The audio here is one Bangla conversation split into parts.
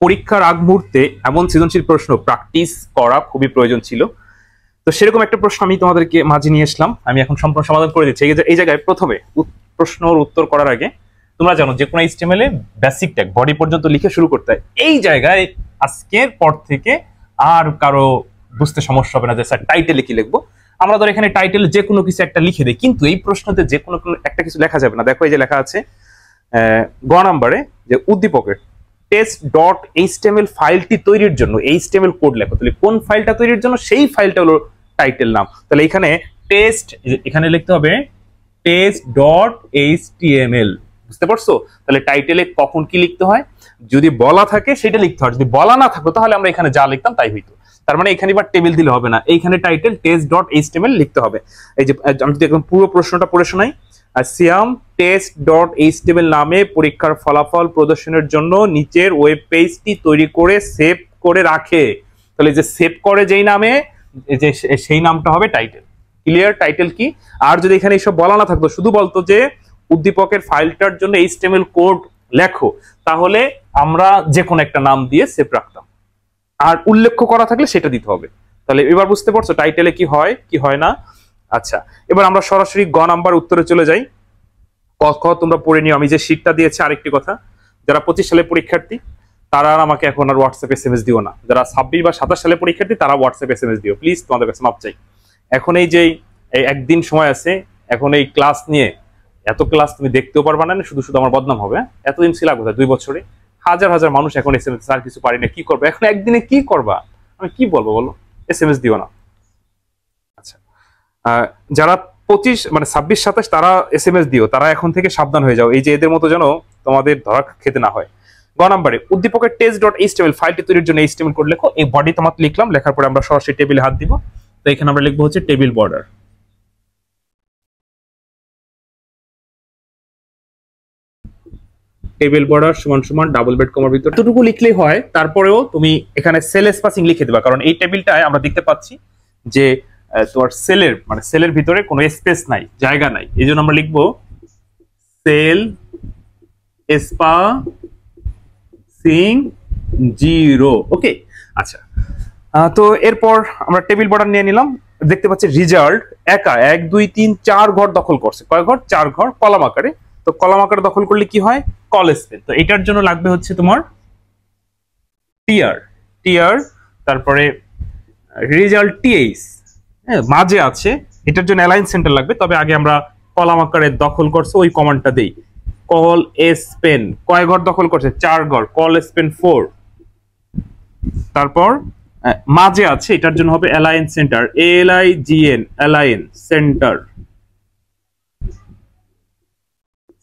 পরীক্ষার আগ মুহূর্তে এমন সৃজনশীল প্রশ্ন প্র্যাকটিস করা খুবই প্রয়োজন ছিল। তো সেরকম একটা প্রশ্ন আমি তোমাদেরকে মাঝে নিয়ে আসলাম, আমি এখন সম্পূর্ণ সমাধান করে দিচ্ছি। এই জায়গায় প্রথমে প্রশ্নর উত্তর করার আগে তোমরা জানো যে কোনো HTML এ বেসিক ট্যাগ বডি পর্যন্ত লিখে শুরু করতে হয়। এই জায়গায় আজকের পর থেকে আর কারো বুঝতে সমস্যা হবে না যে স্যার টাইটেলে কি লিখবো। আমরা ধর এখানে টাইটেল যে কোনো কিছু একটা লিখে দিই, কিন্তু এই প্রশ্নতে যে কোনো একটা কিছু লেখা যাবে না। দেখো এই যে লেখা আছে গ নাম্বারে যে উদ্দীপকের test.html ফাইলটি তৈরির জন্য HTML কোড লেখো। তাহলে কোন ফাইলটা তৈরির জন্য, সেই ফাইলটা হলো টাইটেল নাম। তাহলে এখানে টেস্ট, এখানে লিখতে হবে test.html। বুঝতে পারছো? তাহলে টাইটেলে কখন কি লিখতে হয়, যদি বলা থাকে সেটা লিখতে হয়, যদি বলা না থাকতো তাহলে আমরা এখানে যা লিখতাম তাই হইতো। তার মানে এখানে এবার টেবিল দিলে হবে না, এইখানে টাইটেল test.html লিখতে হবে। এই যে আমি যদি একদম পুরো প্রশ্নটা পড়ে শোনাই, সিয়াম test.html নামে পরীক্ষার ফলাফল প্রদর্শনের জন্য নিচের ওয়েব পেজটি তৈরি করে সেভ করে রাখে। তাহলে যে সেভ করে যেই নামে, যে সেই নামটা হবে টাইটেল। ক্লিয়ার? টাইটেল কি? আর যদি এখানে এইসব বলা না থাকতো, শুধু বলতো যে উদ্দীপকের ফাইলটার জন্য HTML কোড লেখো, তাহলে আমরা যে কোনো একটা নাম দিয়ে সেভ রাখতাম। আর উল্লেখ করা থাকলে সেটা দিতে হবে। তাহলে এবার বুঝতে পারছো টাইটেলে কি হয় কি হয় না। আচ্ছা, এবার আমরা সরাসরি গ নাম্বার উত্তরে চলে যাই। ক তোমরা পড়ে নিও। আমি যে শীটটা দিয়েছি, আরেকটি কথা, যারা 25 সালের পরীক্ষার্থী তারা আর আমাকে এখন আর হোয়াটসঅ্যাপ SMS দিও না। যারা 26 বা 27 সালের পরীক্ষার্থী তারা হোয়াটসঅ্যাপ SMS দিও প্লিজ, তোমাদের কাছে মাপ চাই। এখন এই যে একদিন সময় আছে, এখন এই ক্লাস নিয়ে এত ক্লাস তুমি দেখতেও পারবা না, শুধু শুধু আমার বদনাম হবে। এতদিন ছিল কোথায়, 2 বছরে হাজার হাজার মানুষ এখন SMS, আর কিছু পারি না, কি করবো এখন একদিনে, কি করবা, আমি কি বলবো বলো? SMS দিও না। আচ্ছা, যারা 25 মানে 26 27 তারা SMS দিও, তারা এখন থেকে সাবধান হয়ে যাও, এই যে এদের মতো যেন তোমাদের ধরা খেতে না হয়। গ নম্বরে উদ্দীপকের test.html ফাইলটি তৈরির জন্য HTML কোড লেখো। এই বডি তোমার লিখলাম, লেখার পরে আমরা সরাসরি টেবিলে হাত দিব। তো এখানে আমরা লিখবো হচ্ছে টেবিল বর্ডার। টেবিল বর্ডার সমান সমান ডাবল ব্রেড কমার ভিতর এতটুকু লিখলেই হয়। তারপরেও তুমি এখানে সেল স্পেসিং লিখে দিবা, কারণ এই টেবিলটায় আমরা দেখতে পাচ্ছি যে তোমার সেলের মানে সেলের ভিতরে কোনো স্পেস নাই, জায়গা নাই। এই জন্য আমরা লিখবো সেল স্পেসিং 0। ওকে, আচ্ছা। তো এরপর আমরা টেবিল বর্ডার নিয়ে নিলাম। দেখতে পাচ্ছি রেজাল্ট একা 1 2 3 4 ঘর দখল করছে। কয় ঘর? 4 ঘর, কলাম আকারে। তো কলাম আকারে দখল করলে কি হয়? Call space. তো এটার জন্য লাগবে হচ্ছে তোমার টিআর, তারপরে রেজাল্ট টিএইচ, হ্যাঁ মাঝে আছে, এটার জন্য অ্যালাইন সেন্টার লাগবে। তবে আগে আমরা কলাম আকারে দখল করছে ওই কমান্ডটা দেই। কল স্পেন কয় ঘর দখল করছে? 4 ঘর, কল স্পেন 4। তারপর মাঝে আছে, এটার জন্য হবে align center, ALIGN align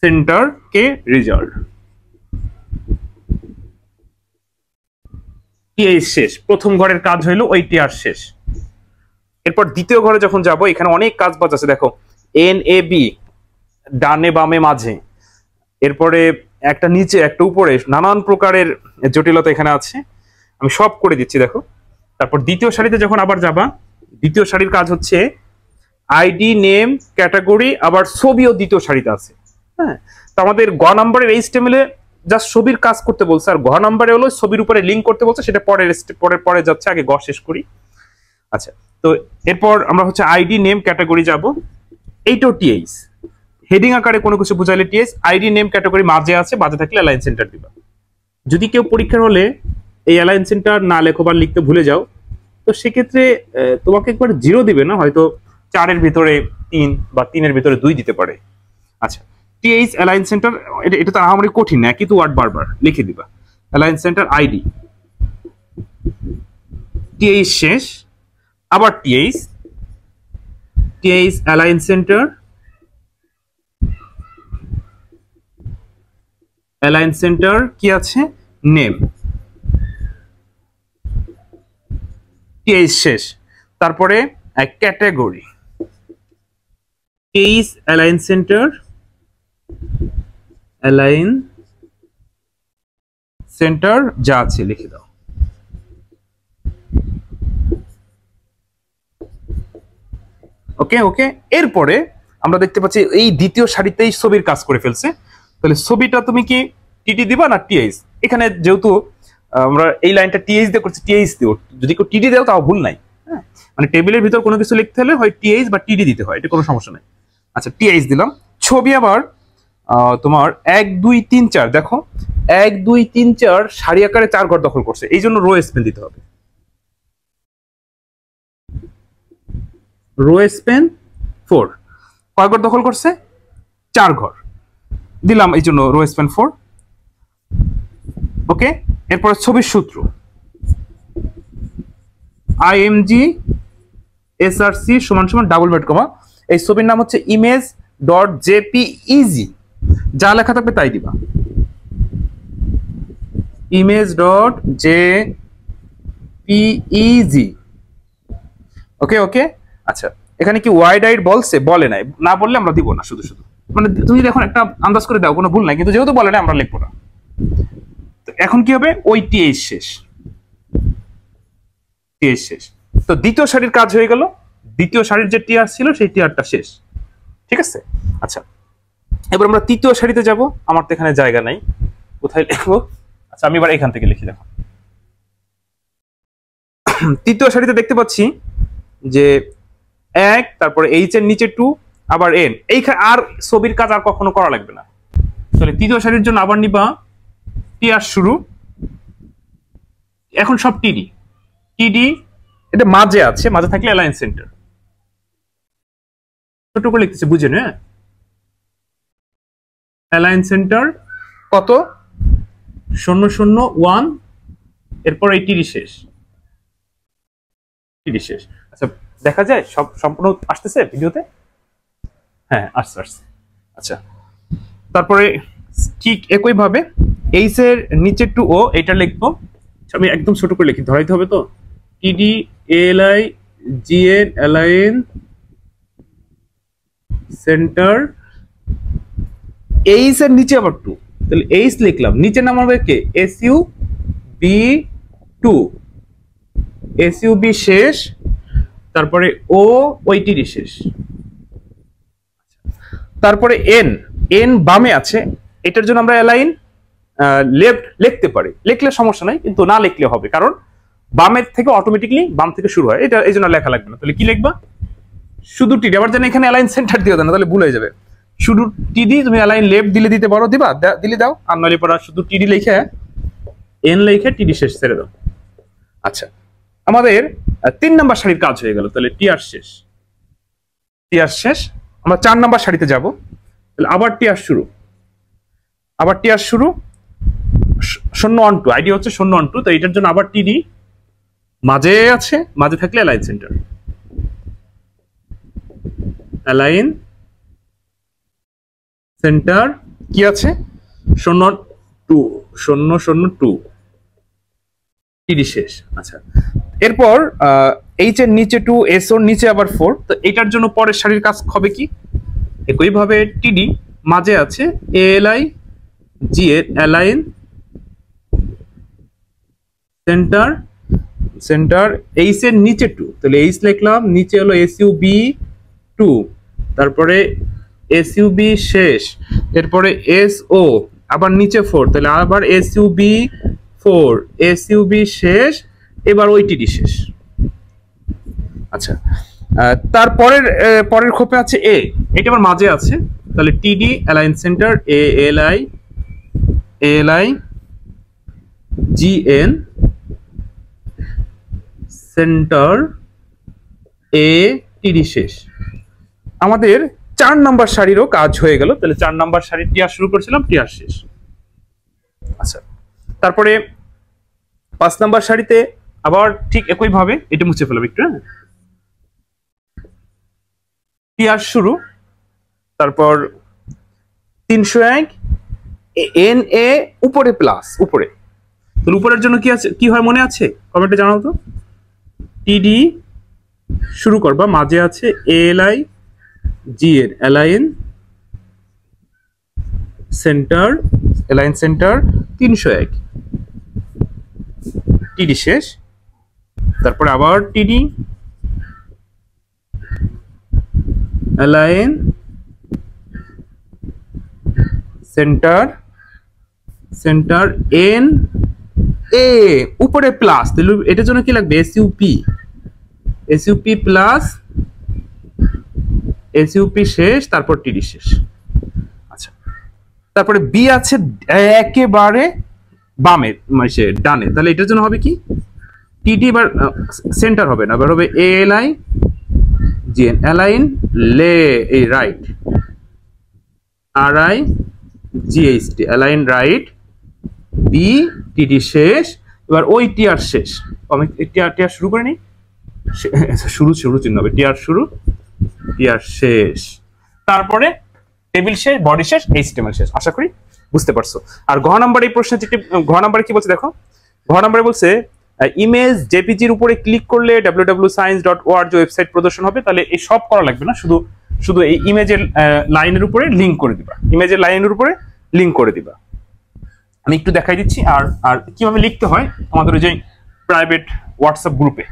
center কে রেজাল্ট। টিআই শেষ, প্রথম ঘরের কাজ হইলো ওই টিআর শেষ। এরপর দ্বিতীয় ঘরে যখন যাব, এখানে অনেক কাজ বাজ আছে। দেখো NAB ডানে বামে মাঝে, এরপরে একটা নিচে একটা উপরে, নানান প্রকারের জটিলতা এখানে আছে, আমি সব করে দিচ্ছি দেখো। তারপর দ্বিতীয় সারিতে যখন আবার যাবা, দ্বিতীয় সারির কাজ হচ্ছে আইডি নেম ক্যাটাগরি, আবার ছবিও দ্বিতীয় সারিতে আছে। হ্যাঁ, তো আমাদের গ নাম্বারের HTML এ জাস্ট ছবির কাজ করতে বলছে, আর ঘ নাম্বারে হলো ছবির উপরে লিঙ্ক করতে বলছে, সেটা পরে যাচ্ছে। আগে গ শেষ করি। আচ্ছা, তো এরপর আমরা হচ্ছে আইডি নেম ক্যাটাগরি যাব। এইটাও টিএইচ, হেডিং আকারে কোনো কিছু বুঝাইলে টিএইচ, আইডি নেম ক্যাটাগরি মাঝে আছে, মাঝে থাকলে অ্যালাইন সেন্টার দিবা। যদি কেউ পরীক্ষার হলে এই অ্যালাইন সেন্টার না লেখো বা লিখতে ভুলে যাও, তো সেক্ষেত্রে তোমাকে একবার 0 দিবে না, হয়তো 4-এর ভিতরে 3 বা 3-এর ভিতরে 2 দিতে পারে। আচ্ছা, টিএইচ অ্যালাইন সেন্টার, এটা তো আমারই কঠিন না, কিন্তু ওয়ার্ড বারবার লিখে দিবা। অ্যালাইন সেন্টার আইডি, টিএইচ শেষ, আবার টিএইচ অ্যালাইন সেন্টার কি আছে? নেম, টিএইচ শেষ। তারপরে ক্যাটাগরি, টিএইচ অ্যালাইন সেন্টার যা আছে লিখে দাও। ওকে ওকে, এরপরে আমরা দেখতে পাচ্ছি এই দ্বিতীয় সারিতেই ছবির কাজ করে ফেলছে। তাহলে ছবিটা তুমি কি টিটি দিবা না টিএইচ? এখানে যেহেতু আমরা এই লাইনটা টিএইচ দিয়ে করছি, টিএইচ দিও, যদি কেউ টিডি দাও তাও ভুল নাই। হ্যাঁ, মানে টেবিলের ভিতর কোনো কিছু লিখতে হলে হয় টিএইচ বা টিডি দিতে হয়, এটা কোনো সমস্যা নাই। আচ্ছা, টিএইচ দিলাম। ছবি আবার তোমার 1 2 3 4, দেখো 1 2 3 4 সারি আকারে 4 ঘর দখল করছে, এই জন্য রো স্পেন দিতে হবে। রো স্পেন 4, কয় ঘর দখল করছে? 4 ঘর দিলাম, এই জন্য রো স্পেন 4। ওকে, এরপর ছবির সূত্র IMG SRC = ডাবল ব্র্যাকেট কমা, এই ছবির নাম হচ্ছে image.jpeg, যা লেখা থাকবে তাই দিবা, image.jpeg। ওকে ওকে। আচ্ছা, এখানে কি ওয়াইড আইড বলছে? বলে নাই, না বললে আমরা দিব না, শুধু শুধু মানে তুমি এখন একটা আন্দাজ করে দাও, কোনো ভুল নাই, কিন্তু যেহেতু বলে নাই আমরা লিখবো না। তো এখন কি হবে? ওই টিএইচ শেষ, টিএইচ শেষ। তো দ্বিতীয় সারির কাজ হয়ে গেল, দ্বিতীয় সারির যে টিআর ছিল সেই টিআরটা শেষ, ঠিক আছে। আচ্ছা, এবার আমরা তৃতীয় সারিতে যাব। আমার তো এখানে জায়গা নাই, কোথায় লিখবো? আচ্ছা, আমি এবার এখান থেকে লিখি। দেখো তৃতীয় সারিতে দেখতে পাচ্ছি যে 1, তারপরে এইচ এর নিচে 2, আবার এন। এইখানে আর ছবির কাজ আর কখনো করা লাগবে না। তাহলে তৃতীয় সারির জন্য আবার নিবা টিআর শুরু, এখন সব টিডি, টিডি এটা মাঝে আছে, মাঝে থাকলে অ্যালাইন সেন্টার, ছোট করে লিখতেছে বুঝেন। হ্যাঁ, অ্যালাইন সেন্টার কত? 0 0 1, এরপর এই টিডি শেষ, টিডি শেষ। আচ্ছা, দেখা যায় সব সম্পূর্ণ আসতেছে ভিডিওতে? হ্যাঁ, আসছে আসছে। আচ্ছা, তারপরে ঠিক একই ভাবে এইচ এর নিচে 2O, এটা লিখবো, আমি একদম ছোট করে লিখি, ধরাইতে হবে তো। টিডি এএলআই জিএন অ্যালাইন সেন্টার, এইচ এর নিচে আবার 2, তাহলে এইচ লিখলাম, নিচে নাম হবে কে? SUB2, SUB শেষ, তারপরে ও ওই টিডি শেষ। তারপরে এন, এন বামে আছে, এটার জন্য আমরা অ্যালাইন লেফট লিখতে পারি, লিখলে সমস্যা নাই, কিন্তু না লিখলে হবে, কারণ বামের থেকে অটোমেটিকলি বাম থেকে শুরু হয়, এটা এই জন্য লেখা লাগবে না। তাহলে কি লিখবা? শুধু টিডি। আবার যেন এখানে অ্যালাইন সেন্টার দিও না, তাহলে ভুল হয়ে যাবে। শুধু টিডি, তুমি অ্যালাইন লেফট দিলে দিতে পারো, দিবা, দিলে দাও, আর নইলে পড়া শুধু টিডি লিখে এন লিখে টিডি শেষ ছেড়ে দাও। আচ্ছা, আমাদের 3 নাম্বার সারির কাজ হয়ে গেল। তাহলে টিআর শেষ, টিআর শেষ। আমরা 4 নাম্বার সারিতে যাব। তাহলে আবার টিআর শুরু, আবার টিআর শুরু 0 1 2, আইডি হচ্ছে 0 1 2। তো এটার জন্য আবার টিডি মাঝে আছে, মাঝে থাকলে অ্যালাইন সেন্টার, অ্যালাইন সেন্টার কি আছে? 0 2, 0 0 2, টিডি শেষ। আচ্ছা, এরপর এইচ এর নিচে 2, এস ওর নিচে আবার 4। তো এটার জন্য পরের সারির কাজ হবে কি? একই ভাবে টিডি মাঝে আছে, এএলআই জি এর অ্যালাইন সেন্টার, সেন্টার এইচ এর নিচে 2, তাহলে এইচ লিখলাম, নিচে হলো SUB2, তারপরে SUB শেষ, এরপরে SO, আবার নিচে 4, তাহলে আবার SUB4, SUB শেষ, এবার ওই টিডি শেষ। আচ্ছা, তারপরের পরের খোপে আছে এ, এটা আবার মাঝে আছে, তাহলে টিডি অ্যালাইন সেন্টার এএলআই, এএলআই জিএন সেন্টার এ, টিডি শেষ। আমাদের 4 নাম্বার সারিরও কাজ হয়ে গেল। তাহলে 4 নাম্বার সারি টিআর শুরু করেছিলাম, টিআর শেষ। আচ্ছা, তারপরে 5 নাম্বার সারিতে আবার ঠিক একই ভাবে, এটা মুছে ফেলব একটু। হ্যাঁ, টিআর শুরু, তারপর 301 এন এ উপরে প্লাস উপরে। তাহলে উপরের জন্য কি আছে, কি হয় মনে আছে? কমেন্টে জানাও তো। টিডি শুরু করবা, মাঝে আছে এএলআই জি এর অ্যালাইন সেন্টার, অ্যালাইন সেন্টার 301, টিডি শেষ। তারপরে আবার টিডি align centre, centre N A উপরে প্লাস, তাহলে এটার জন্য কি লাগবে এসইউপি, এসইউপি প্লাস এসইউপি শেষ তারপর টিডি শেষ। আচ্ছা, তারপরে বি আছে একেবারে বামে মানে সে ডানে, তাহলে এটার জন্য হবে কি টিডি, এবার সেন্টার হবে না, এবার হবে A L I G N, align লে এই right, R I G H T, align right, বি টিডি শেষ, এবার ওই টিআর শেষ। আমি টিআর শুরু করে নিই, শুরু শুরু চিহ্ন হবে, টিআর শুরু টিআর শেষ, তারপরে টেবিল শেষ, বডি শেষ, এইচটিএমএল শেষ। আশা করি বুঝতে পারছো। আর ঘ নাম্বার এই প্রশ্নে ঘ নাম্বারে কি বলছে দেখো, ঘ নাম্বারে বলছে ইমেজ জেপিজির উপরে ক্লিক করলে www.science.org ওয়েবসাইট প্রদর্শন হবে। তাহলে এই সব করা লাগবে না, শুধু শুধু এই ইমেজের লাইনের উপরে লিংক করে দিবা, ইমেজের লাইনের উপরে লিংক করে দিবা। আমি একটু দেখাই দিচ্ছি আর আর কিভাবে লিখতে হয় আমাদের ওই যে প্রাইভেট হোয়াটসঅ্যাপ গ্রুপে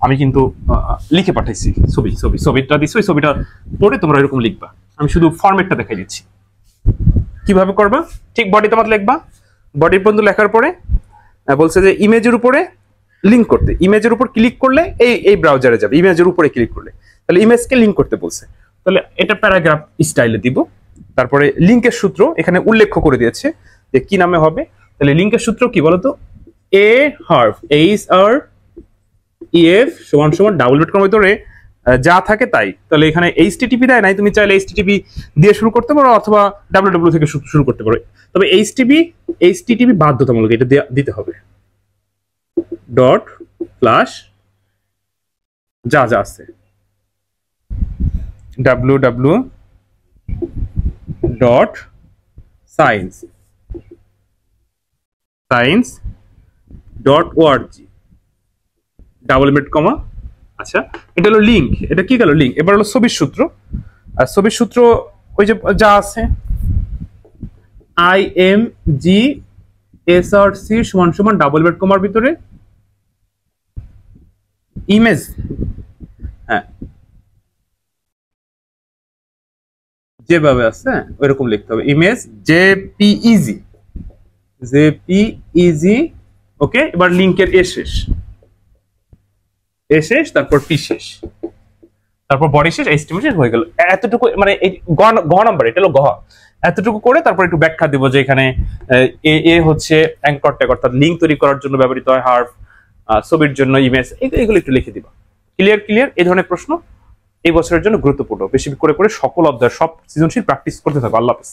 আমি কিন্তু লিখে পাঠাইছি, ছবিটা দিচ্ছি, ওই ছবিটা পড়ে তোমরা এরকম লিখবা। আমি শুধু ফরম্যাটটা দেখাই দিচ্ছি কিভাবে করবা। ঠিক বডিতে মত লিখবা, বডি পর্যন্ত লেখার পরে বলছে যে ইমেজের উপরে লিংক করতে, ইমেজের উপর ক্লিক করলে এই ব্রাউজারে যাবে, ইমেজের উপরে ক্লিক করলে, তাহলে ইমেজকে লিংক করতে বলছে। তাহলে এটা প্যারাগ্রাফ স্টাইলে দিব। তারপরে লিংকের সূত্র এখানে উল্লেখ করে দিয়েছে যে কি নামে হবে। তাহলে লিংকের সূত্র কি বলতো, এ হার্ফ এইচ আর ইএফ সমান সমান ডাবল ডট কমার ভিতরে যা থাকে তাই। তাহলে এখানে এইচটিটিপি দেয় নাই, তুমি চাইলে এইচটিটিপি দিয়ে শুরু করতে পারো অথবা ডাব্লিউডাব্লিউ থেকে শুরু করতে পারো, তবে এইচটিটিপি বাধ্যতামূলক, এটা দিতে হবে। ডট প্লাস যা যা আছে www dot science dot org double inverted comma. আচ্ছা, এটা হলো লিংক, এটা কি গেল লিংক। এবার হলো ছবির সূত্র, আর ছবির সূত্র ওই যে যা আছে IMGSRC সমান সমান ডাবল ইনভার্টেড কমার ভিতরে ইমেজ, হ্যাঁ যেভাবে আছে ওইরকম লিখতে হবে, ইমেজ জেপিইজি ওকে। এবার লিংকের এ শেষ তারপর পি শেষ, তারপর বডি শেষ, এইচটিএমএল শেষ হয়ে গেল। এতটুকু মানে এই গ নাম্বার, এটা হলো গ। এতটুকু করে তারপর একটু ব্যাখ্যা দেব যে এখানে এ হচ্ছে অ্যাঙ্কর ট্যাগ, অর্থাৎ লিংক তৈরি করার জন্য ব্যবহৃত হয়, হার্ফ ছবির জন্য ইমেজ, এগুলো একটু লিখে দিবা। ক্লিয়ার। এই ধরনের প্রশ্ন এই বছরের জন্য গুরুত্বপূর্ণ। বেশি করে সকল অধ্যায় সব সৃজনশীল প্র্যাকটিস করতে থাকো। আল্লাহ হাফেজ।